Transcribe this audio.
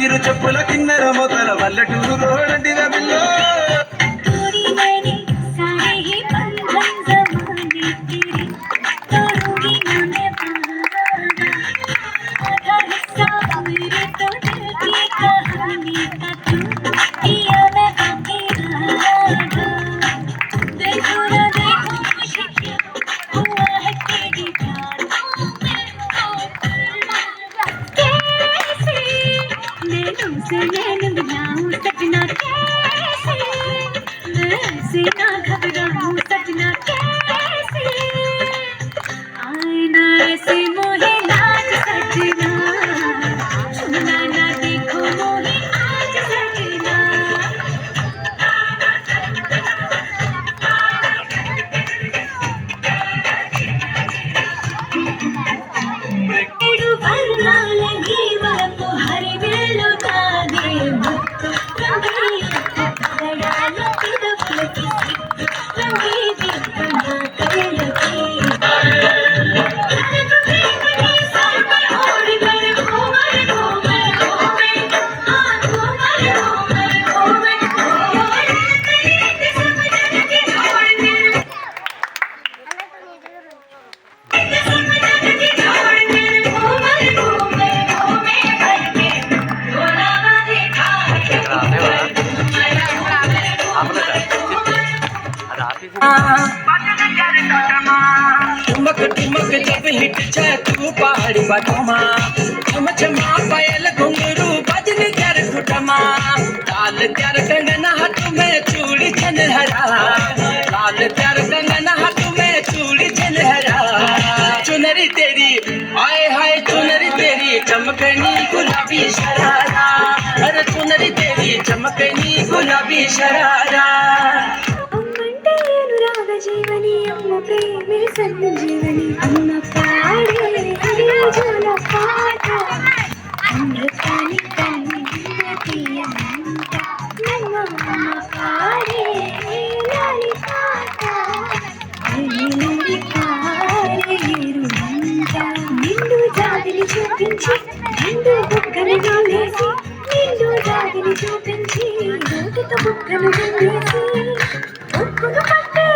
జిగిరు చెప్పుల కిన్నెర మొదల పల్లెటూరు రోడంటిద పిల్లో टिमक टिमक जब हिट जाए तू पहाड़ी बटमा चम चमा पायल घुंघरू बजन कर घुटमा लाल प्यार कंगना हाथ में चूड़ी छनहरा लाल प्यार कंगना हाथ में चूड़ी छनहरा चुनरी तेरी आए हाय चुनरी तेरी चमकनी गुलाबी शरारा अरे चुनरी तेरी चमकनी गुलाबी शरारा जीवनी अम्म प्रेमे संजीवनी अम्म पाड़े जोला पाठ अमृतानी कन्नतिया नम्म अम्म पाड़े लाली पाठ पाड़े रुंता निंडू जागली చూపించి నిండు బుగ్గను గోలేసి నిండు జాగిలి చూపించి నోటితో బుగ్గను గోలేసి ఒక్కును పట్టే